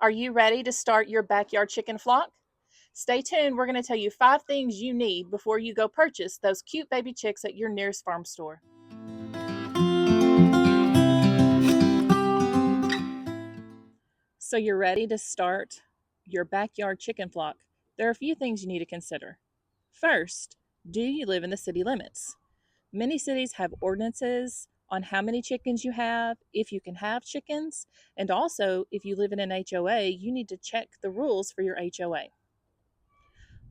Are you ready to start your backyard chicken flock? Stay tuned. We're going to tell you 5 things you need before you go purchase those cute baby chicks at your nearest farm store. So you're ready to start your backyard chicken flock. There are a few things you need to consider. First, do you live in the city limits? Many cities have ordinances on how many chickens you have, if you can have chickens, and also if you live in an HOA, you need to check the rules for your HOA.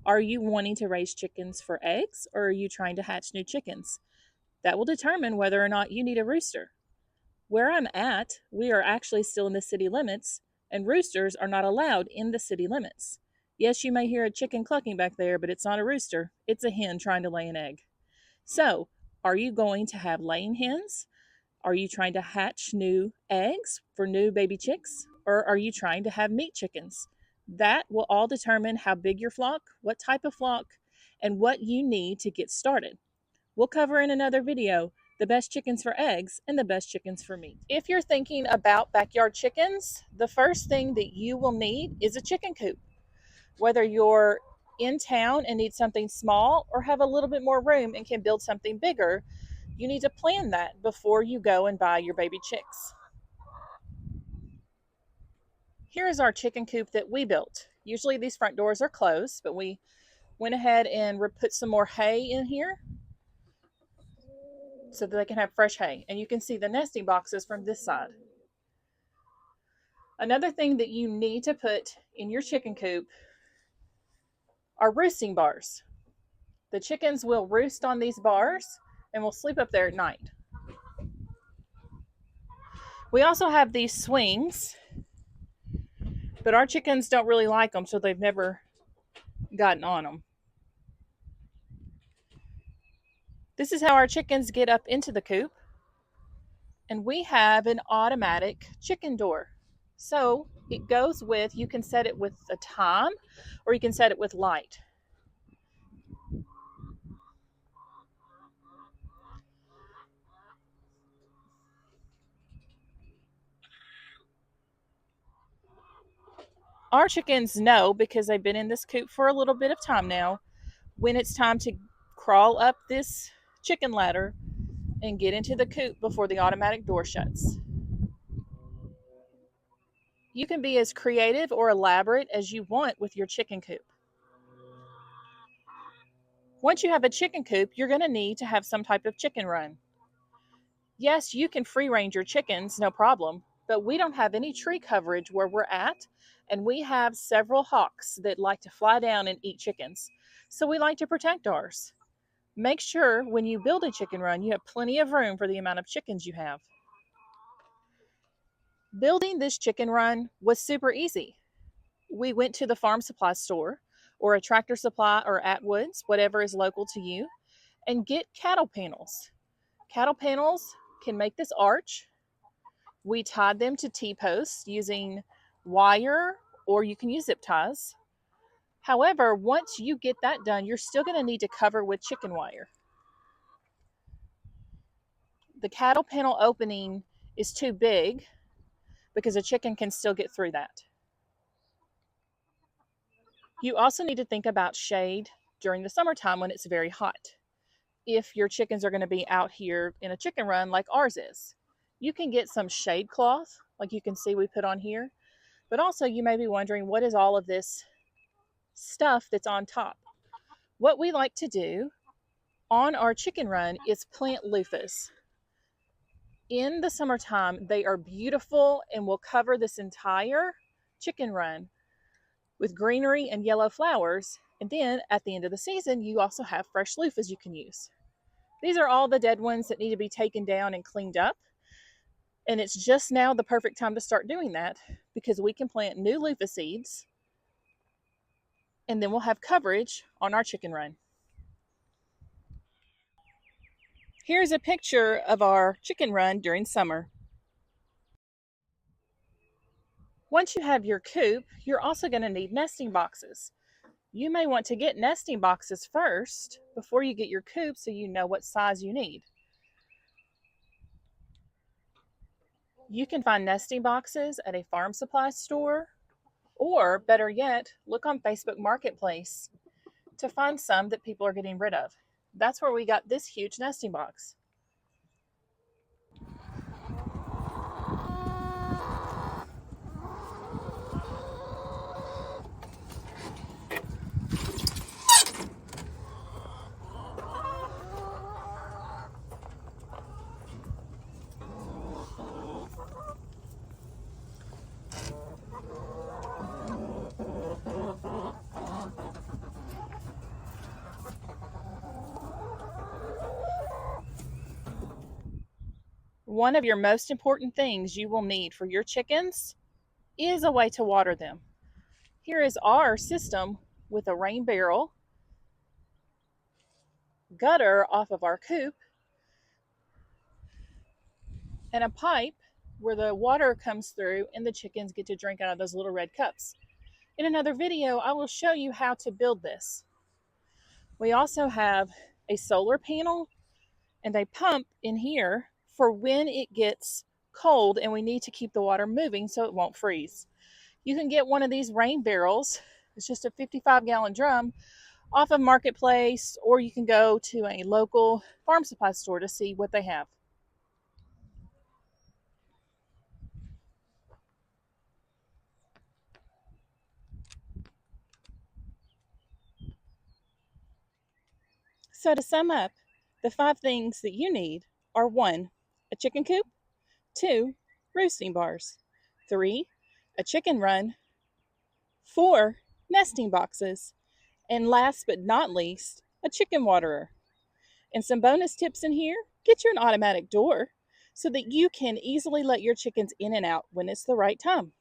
Are you wanting to raise chickens for eggs, or are you trying to hatch new chickens? That will determine whether or not you need a rooster. Where I'm at, we are actually still in the city limits, and roosters are not allowed in the city limits. Yes, you may hear a chicken clucking back there, but it's not a rooster. It's a hen trying to lay an egg. So, are you going to have laying hens? Are you trying to hatch new eggs for new baby chicks? Or are you trying to have meat chickens? That will all determine how big your flock, what type of flock, and what you need to get started. We'll cover in another video the best chickens for eggs and the best chickens for meat. If you're thinking about backyard chickens, the first thing that you will need is a chicken coop. Whether you're in town and need something small or have a little bit more room and can build something bigger, you need to plan that before you go and buy your baby chicks. Here is our chicken coop that we built. Usually these front doors are closed, but we went ahead and put some more hay in here so that they can have fresh hay. And you can see the nesting boxes from this side. Another thing that you need to put in your chicken coop are roosting bars. The chickens will roost on these bars and will sleep up there at night. We also have these swings, but our chickens don't really like them, so they've never gotten on them. This is how our chickens get up into the coop. And we have an automatic chicken door. So it goes with, you can set it with a time or you can set it with light. Our chickens know, because they've been in this coop for a little bit of time now, when it's time to crawl up this chicken ladder and get into the coop before the automatic door shuts. You can be as creative or elaborate as you want with your chicken coop. Once you have a chicken coop, you're going to need to have some type of chicken run. Yes, you can free range your chickens, no problem, but we don't have any tree coverage where we're at, and we have several hawks that like to fly down and eat chickens. So we like to protect ours. Make sure when you build a chicken run, you have plenty of room for the amount of chickens you have. Building this chicken run was super easy. We went to the farm supply store or a Tractor Supply or Atwoods, whatever is local to you, and get cattle panels. Cattle panels can make this arch. We tied them to T-posts using wire, or you can use zip ties. However, once you get that done, you're still going to need to cover with chicken wire. The cattle panel opening is too big because a chicken can still get through that. You also need to think about shade during the summertime when it's very hot. If your chickens are going to be out here in a chicken run like ours is, you can get some shade cloth, like you can see we put on here. But also you may be wondering, what is all of this stuff that's on top? What we like to do on our chicken run is plant loofahs. In the summertime, they are beautiful and will cover this entire chicken run with greenery and yellow flowers. And then at the end of the season, you also have fresh loofahs you can use. These are all the dead ones that need to be taken down and cleaned up. And it's just now the perfect time to start doing that, because we can plant new loofah seeds and then we'll have coverage on our chicken run. Here's a picture of our chicken run during summer. Once you have your coop, you're also going to need nesting boxes. You may want to get nesting boxes first before you get your coop, so you know what size you need. You can find nesting boxes at a farm supply store Or better yet, look on Facebook Marketplace to find some that people are getting rid of. That's where we got this huge nesting box. One of your most important things you will need for your chickens is a way to water them. Here is our system with a rain barrel, gutter off of our coop, and a pipe where the water comes through and the chickens get to drink out of those little red cups. In another video, I will show you how to build this. We also have a solar panel and a pump in here for when it gets cold and we need to keep the water moving so it won't freeze. You can get one of these rain barrels. It's just a 55-gallon drum off of Marketplace, or you can go to a local farm supply store to see what they have. So to sum up, the 5 things that you need are 1, a chicken coop, 2, roosting bars, 3, a chicken run, 4, nesting boxes, and last but not least, a chicken waterer. And some bonus tips in here: get you an automatic door so that you can easily let your chickens in and out when it's the right time.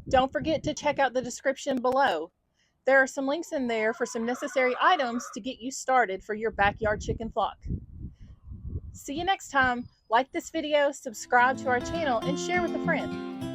Don't forget to check out the description below. There are some links in there for some necessary items to get you started for your backyard chicken flock. See you next time. Like this video, subscribe to our channel, and share with a friend.